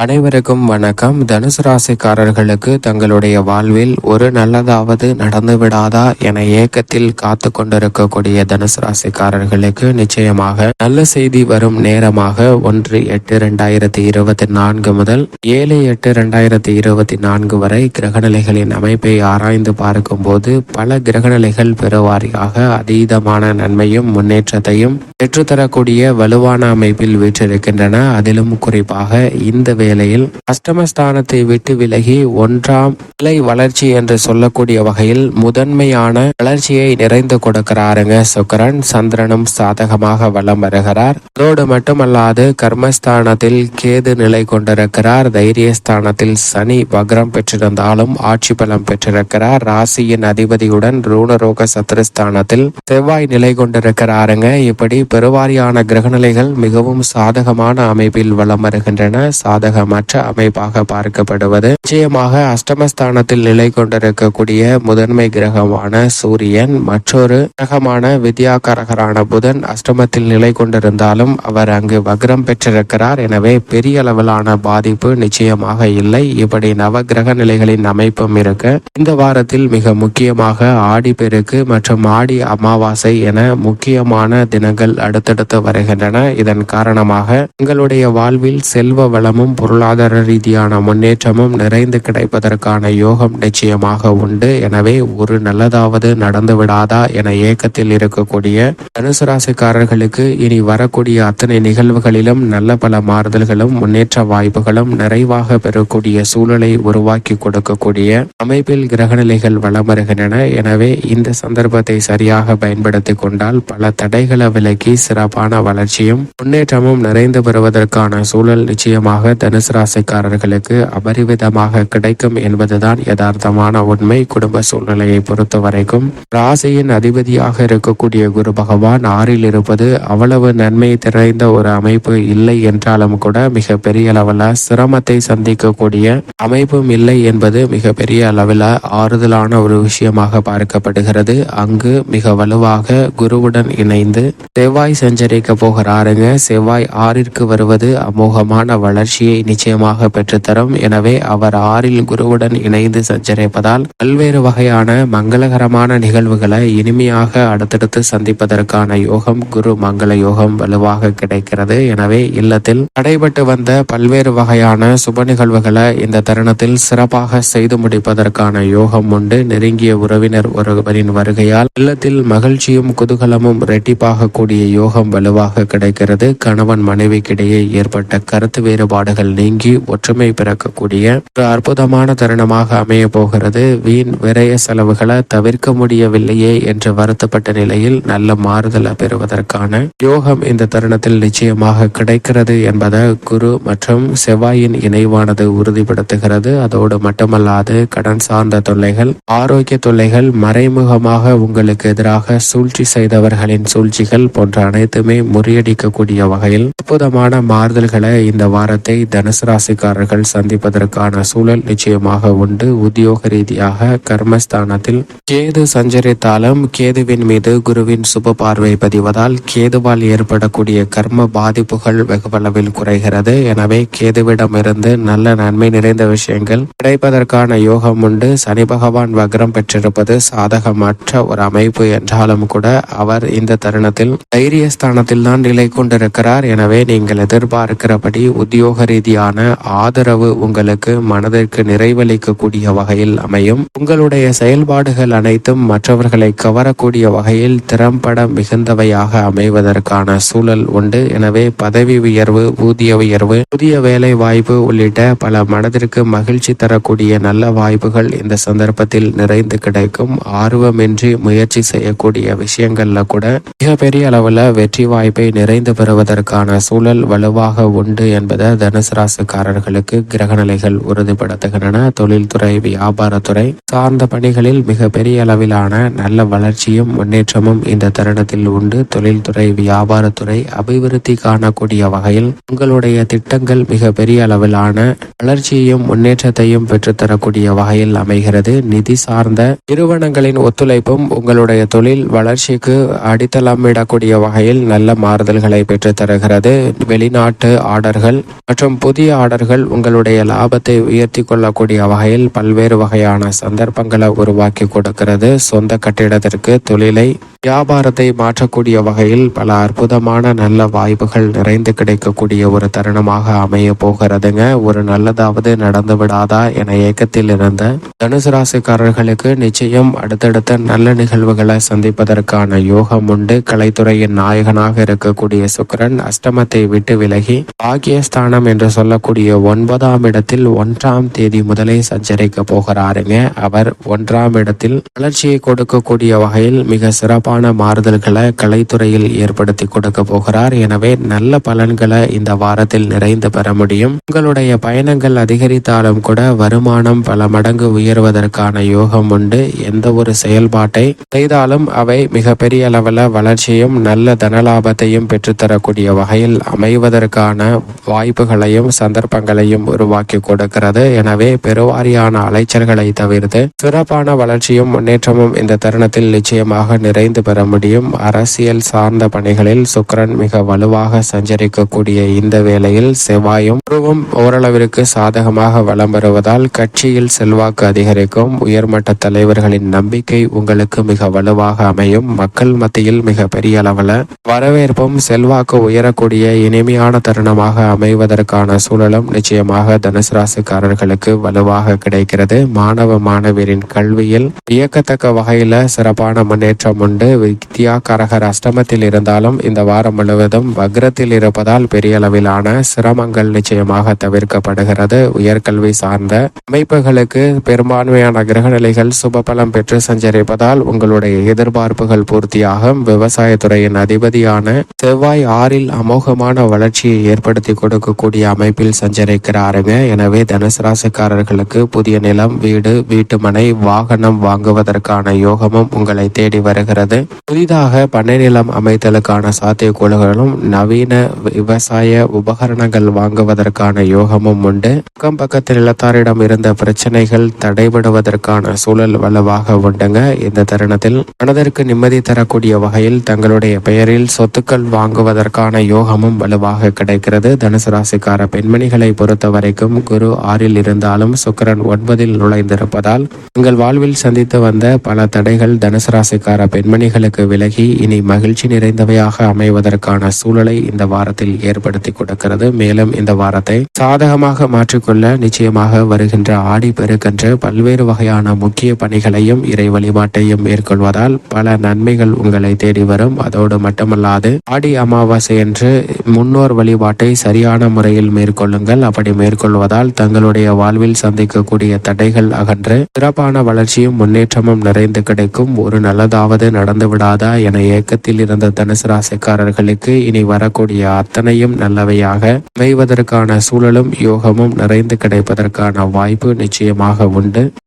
அனைவருக்கும் வணக்கம். தனுசு ராசிக்காரர்களுக்கு தங்களுடைய வாழ்வில் ஒரு நல்லதாவது நடந்து விடாதா என ஏக்கத்தில் காத்து கொண்டிருக்கக்கூடிய தனுசு ராசிக்காரர்களுக்கு நிச்சயமாக நல்ல செய்தி வரும் நேரமாக 1/8/2024 முதல் 7/8/2024 வரை கிரகநிலைகளின் அமைப்பை ஆராய்ந்து பார்க்கும் போது பல கிரகநிலைகள் பெருவாரியாக அதீதமான நன்மையும் முன்னேற்றத்தையும் பெற்றுத்தரக்கூடிய வலுவான அமைப்பில் வீற்றிருக்கின்றன. அதிலும் குறிப்பாக இந்த வேளையில் அஷ்டமஸ்தானத்தை விட்டு விலகி 1ஆம் நிலை வளர்ச்சி என்று சொல்லக்கூடிய வகையில் முதன்மையான வளர்ச்சியை நிறைந்து கொடுக்கிறாருங்க. சுக்கிரன் சந்திரனும் சாதகமாக வலம் வருகிறார். அதோடு மட்டுமல்லாது கர்மஸ்தானத்தில் கேது நிலை கொண்டிருக்கிறார். தைரியஸ்தானத்தில் சனி வக்ரம் பெற்றிருந்தாலும் ஆட்சி பலம் பெற்றிருக்கிறார். ராசியின் அதிபதியுடன் ரூணரோக சத்ருஸ்தானத்தில் செவ்வாய் நிலை கொண்டிருக்கிறாருங்க. இப்படி பெருவாரியான கிரகநிலைகள் மிகவும் சாதகமான அமைப்பில் வலம் வருகின்றன. சாதகமற்ற அமைப்பாக பார்க்கப்படுவது நிச்சயமாக அஷ்டமஸ்தானத்தில் நிலை கொண்டிருக்கக்கூடிய முதன்மை கிரகமான சூரியன், மற்றொரு கிரகமான வித்யாகாரகரான புதன் அஷ்டமத்தில் நிலை கொண்டிருந்தாலும் அவர் அங்கு வக்ரம் பெற்றிருக்கிறார். எனவே பெரிய அளவிலான பாதிப்பு நிச்சயமாக இல்லை. இப்படி நவ கிரக நிலைகளின் அமைப்பும் இருக்க இந்த வாரத்தில் மிக முக்கியமாக ஆடி பெருக்கு மற்றும் ஆடி அமாவாசை என முக்கியமான தினங்கள் அடுத்தடுத்து வருகின்றன. இதன் காரணமாக உங்களுடைய வாழ்வில் செல்வ வளமும் பொருளாதார ரீதியான முன்னேற்றமும் நிறைந்து கிடைப்பதற்கான யோகம் நிச்சயமாக உண்டு. எனவே ஒரு நல்லதாவது நடந்து விடாதா என ஏக்கத்தில் இருக்கக்கூடிய தனுசு ராசிக்காரர்களுக்கு இனி வரக்கூடிய அத்தனை நிகழ்வுகளிலும் நல்ல பல மாறுதல்களும் முன்னேற்ற வாய்ப்புகளும் நிறைவாக பெறக்கூடிய சூழலை உருவாக்கி கொடுக்கக்கூடிய அமைப்பில் கிரகநிலைகள் வலம் வருகின்றன. எனவே இந்த சந்தர்ப்பத்தை சரியாக பயன்படுத்தி கொண்டால் பல தடைகளை விலக்கி சிறப்பான வளர்ச்சியும் முன்னேற்றமும் நிறைந்து பெறுவதற்கான சூழல் நிச்சயமாக தனுசு ராசிக்காரர்களுக்கு அபரிவிதமாக கிடைக்கும் என்பதுதான் யதார்த்தமான உண்மை. குடும்ப சூழ்நிலையை பொறுத்த வரைக்கும் ராசியின் அதிபதியாக இருக்கக்கூடிய குரு பகவான் 6ல் இருப்பது அவ்வளவு நன்மை நிறைந்த ஒரு அமைப்பு இல்லை என்றாலும் கூட மிக பெரிய அளவில் சிரமத்தை சந்திக்கக்கூடிய அமைப்பும் இல்லை என்பது மிக பெரிய அளவில் ஆறுதலான ஒரு விஷயமாக பார்க்கப்படுகிறது. அங்கு மிக வலுவாக குருவுடன் இணைந்து செவ்வாய் சஞ்சரிக்க போகிறாருங்க. செவ்வாய் 6ற்கு வருவது அமோகமான வளர்ச்சியை நிச்சயமாக பெற்றுத்தரும். எனவே அவர் 6ல் குருவுடன் இணைந்து சஞ்சரிப்பதால் பல்வேறு வகையான மங்களகரமான நிகழ்வுகளை இனிமையாக அடுத்தடுத்து சந்திப்பதற்கான யோகம் குரு மங்கள யோகம் வலுவாக கிடைக்கிறது. எனவே இல்லத்தில் தடைபட்டு வந்த பல்வேறு வகையான சுப நிகழ்வுகளை இந்த தருணத்தில் சிறப்பாக செய்து முடிப்பதற்கான யோகம் உண்டு. நெருங்கிய உறவினர் ஒருவரின் வருகையால் இல்லத்தில் மகிழ்ச்சியும் குதூகலமும் இரட்டிப்பாக கூடிய யோகம் வலுவாக கிடைக்கிறது. கணவன் மனைவிக்கிடையே ஏற்பட்ட கருத்து வேறுபாடுகள் நீங்கி ஒற்றுமை பிறக்கக்கூடிய ஒரு அற்புதமான தருணமாக அமைய போகிறது. வீண் விரய செலவுகளை தவிர்க்க முடியவில்லையே என்று வருத்தப்பட்ட நிலையில் நல்ல மாறுதலை பெறுவதற்கான யோகம் இந்த தருணத்தில் நிச்சயமாக கிடைக்கிறது என்பதை குரு மற்றும் செவ்வாயின் இணைவானது உறுதிப்படுத்துகிறது. அதோடு மட்டுமல்லாது கடன் சார்ந்த தொல்லைகள், ஆரோக்கிய தொல்லைகள், மறைமுகமாக உங்களுக்கு எதிராக சூழ்ச்சி செய்தவர்களின் சூழ்ச்சிகள் போன்ற அனைத்துமே முறியடிக்கக்கூடிய வகையில் அற்புதமான மாறுதல்களை இந்த வாரத்தை தனுசு ராசிக்காரர்கள் சந்திப்பதற்கான சூழல் நிச்சயமாக உண்டு. உத்தியோக ரீதியாக கர்மஸ்தானத்தில் கேது சஞ்சரித்தாலும் கேதுவின் மீது குருவின் சுப பார்வை பதிவதால் கேதுவால் ஏற்படக்கூடிய கர்ம பாதிப்புகள் வெகுவளவில் குறைகிறது. எனவே கேதுவிடமிருந்து நல்ல நன்மை நிறைந்த விஷயங்கள் கிடைப்பதற்கான யோகம் உண்டு. சனி பகவான் வக்ரம் பெற்றிருப்பது சாதகமற்ற ஒரு அமைப்பு என்றாலும் கூட அவர் இந்த தருணத்தில் தைரியஸ்தானத்தில் தான் நிலை கொண்டிருக்கிறார். எனவே நீங்கள் எதிர்பார்க்கிறபடி உத்தியோக ரீதியான ஆதரவு உங்களுக்கு மனதிற்கு நிறைவளிக்கக்கூடிய வகையில் அமையும். உங்களுடைய செயல்பாடுகள் அனைத்தும் மற்றவர்களை கவரக்கூடிய வகையில் திறம்பட மிகுந்தவையாக அமைவதற்கான சூழல் உண்டு. எனவே பதவி உயர்வு, ஊதிய உயர்வு, புதிய வேலை வாய்ப்பு உள்ளிட்ட பல மனதிற்கு மகிழ்ச்சி தரக்கூடிய நல்ல வாய்ப்புகள் இந்த சந்தர்ப்பத்தில் நிறைந்து கிடைக்கும். ஆர்வமின்றி முயற்சி செய்யக்கூடிய விஷயங்கள்ல கூட மிகப்பெரிய அளவில் வெற்றி வாய்ப்பை நிறைந்து பெறுவதற்கான சூழல் வலுவாக உண்டு என்பதை தனுசு ராசிக்காரர்களுக்கு கிரகநிலைகள் உறுதிப்படுத்துகின்றன. தொழில்துறை, வியாபாரத்துறை சார்ந்த பணிகளில் மிக பெரிய அளவிலான நல்ல வளர்ச்சியும் முன்னேற்றமும் இந்த தருணத்தில் உண்டு. தொழில்துறை, வியாபாரத்துறை அபிவிருத்தி காணக்கூடிய வகையில் உங்களுடைய திட்டங்கள் மிக பெரிய அளவிலான வளர்ச்சியையும் முன்னேற்றத்தையும் பெற்றுத்தரக்கூடிய வகையில் அமைகிறது. நிதி சார்ந்த நிறுவனங்களின் ஒத்துழைப்பும் உங்களுடைய தொழில் வளர்ச்சிக்கு அடித்தளமிடக்கூடிய வகையில் நல்ல மாறுதல்களை பெற்றுத்தருகிறது. வெளிநாட்டு ஆர்டர்கள் மற்றும் புதிய ஆர்டர்கள் உங்களுடைய லாபத்தை உயர்த்தி கொள்ளக்கூடிய வகையில் பல்வேறு வகையான சந்தர்ப்பங்களை உருவாக்கி கொடுக்கிறது. சொந்த கட்டிடத்திற்கு தொழிலை வியாபாரத்தை மாற்றக்கூடிய வகையில் பல அற்புதமான நல்ல வாய்ப்புகள் நிறைந்து கிடைக்கக்கூடிய ஒரு தருணமாக அமைய போகிறதுங்க. ஒரு நல்லதாவது நடந்து விடாதா என ஏக்கத்தில் இருந்த தனுசு ராசிக்காரர்களுக்கு நிச்சயம் அடுத்தடுத்த நல்ல நிகழ்வுகளை சந்திப்பதற்கான யோகம் உண்டு. கலைத்துறையின் நாயகனாக இருக்கக்கூடிய சுக்கிரன் அஷ்டமத்தை விட்டு விலகி பாக்கியஸ்தானம் என்று சொல்லக்கூடிய 9ஆம் இடத்தில் 1ஆம் தேதி முதலே சஞ்சரிக்க போகிறாருங்க. அவர் 1ஆம் இடத்தில் வளர்ச்சியை கொடுக்கக்கூடிய வகையில் மிக சிறப்பான மாறுதல்களை கலைத்துறையில் ஏற்படுத்தி கொடுக்க போகிறார். எனவே நல்ல பலன்களை இந்த வாரத்தில் நிறைந்து பெற முடியும். உங்களுடைய பயணங்கள் அதிகரித்தாலும் கூட வருமானம் பல மடங்கு உயர்வதற்கான யோகம் உண்டு. எந்த ஒரு செயல்பாட்டை செய்தாலும் அவை மிகப்பெரிய அளவில் வளர்ச்சியும் நல்ல தனலாபத்தையும் பெற்றுத்தரக்கூடிய வகையில் அமைவதற்கான வாய்ப்புகளையும் சந்தர்ப்பங்களையும் உருவாக்கி கொடுக்கிறது. எனவே பெருவாரியான அலைச்சல்களை தவிர்த்து சிறப்பான வளர்ச்சியும் முன்னேற்றமும் இந்த தருணத்தில் நிச்சயமாக நிறைந்து பெற முடியும். அரசியல் சார்ந்த பணிகளில் சுக்கிரன் மிக வலுவாக சஞ்சரிக்கக்கூடிய இந்த வேளையில் செவ்வாயும் குருவும் ஓரளவிற்கு சாதகமாக வலம் வருவதால் கட்சியில் செல்வாக்கு அதிகரிக்கும். உயர்மட்ட தலைவர்களின் நம்பிக்கை உங்களுக்கு மிக வலுவாக அமையும். மக்கள் மத்தியில் மிக பெரிய அளவில் வரவேற்பும் செல்வாக்கு உயரக்கூடிய இனிமையான தருணமாக அமைவதற்கான சூழலும் நிச்சயமாக தனுசு ராசிக்காரர்களுக்கு வலுவாக கிடைக்கிறது. மாணவ மாணவியரின் கல்வியில் வியக்கத்தக்க வகையில சிறப்பான முன்னேற்றம் உண்டு. வித்யாகாரகர் அஷ்டமத்தில் இருந்தாலும் இந்த வாரம் முழுவதும் வக்ரத்தில் இருப்பதால் பெரிய அளவிலான சிரமங்கள் நிச்சயமாக தவிர்க்கப்படுகிறது. உயர்கல்வி சார்ந்த அமைப்புகளுக்கு பெரும்பான்மையான கிரகநிலைகள் சுபபலம் பெற்று சஞ்சரிப்பதால் உங்களுடைய எதிர்பார்ப்புகள் பூர்த்தியாகும். விவசாயத்துறையின் அதிபதியான செவ்வாய் 6இல் அமோகமான வளர்ச்சியை ஏற்படுத்தி கொடுக்கக்கூடிய அமைப்பில் சஞ்சரிக்கிறாருங்க. எனவே தனுசு ராசிக்காரர்களுக்கு புதிய நிலம், வீடு, வீட்டுமனை, வாகனம் வாங்குவதற்கான யோகமும் உங்களை தேடி வருகிறது. புதிதாக பண்ணை நிலம் அமைத்தலுக்கான சாத்தியக்கூறுகளும் நவீன விவசாய உபகரணங்கள் வாங்குவதற்கான யோகமும் உண்டு. அக்கம் பக்கத்து நிலத்தாரிடம் இருந்த பிரச்சனைகள் தடைபடுவதற்கான சூழல் வலுவாக உண்டுங்க. இந்த தருணத்தில் மனதிற்கு நிம்மதி தரக்கூடிய வகையில் தங்களுடைய பெயரில் சொத்துக்கள் வாங்குவதற்கான யோகமும் வலுவாக கிடைக்கிறது. தனுசு ராசிக்கார பெண்மணிகளை பொறுத்த வரைக்கும் குரு 6இல் இருந்தாலும் சுக்கிரன் 9இல் நுழைந்திருப்பதால் உங்கள் வாழ்வில் சந்தித்து வந்த பல தடைகள் தனுசு ராசிக்கார பெண்மணிகளுக்கு விலகி இனி மகிழ்ச்சி நிறைந்தவையாக அமைவதற்கான சூழலை இந்த வாரத்தில் ஏற்படுத்தி கொடுக்கிறது. மேலும் இந்த வாரத்தை சாதகமாக மாற்றிக்கொள்ள நிச்சயமாக வருகின்ற ஆடி பெருக்கென்று பல்வேறு வகையான முக்கிய பணிகளையும் இறை வழிபாட்டையும் மேற்கொள்வதால் பல நன்மைகள் உங்களை தேடி வரும். அதோடு மட்டுமல்லாது ஆடி அமாவாசை என்று முன்னோர் வழிபாட்டை சரியான முறையில் மேற்கொள்ளுங்கள். அப்படி மேற்கொள்வதால் தங்களுடைய வாழ்வில் சந்திக்கக்கூடிய தடைகள் அகன்று சிறப்பான வளர்ச்சியும் முன்னேற்றமும் நிறைந்து கிடைக்கும். ஒரு நல்லதாவது நடந்து விடாதா என ஏக்கத்தில் இருந்த தனுசு ராசிக்காரர்களுக்கு இனி வரக்கூடிய அத்தனையும் நல்லவையாக அமைவதற்கான சூழலும் யோகமும் நிறைந்து கிடைப்பதற்கான வாய்ப்பு நிச்சயமாக உண்டு.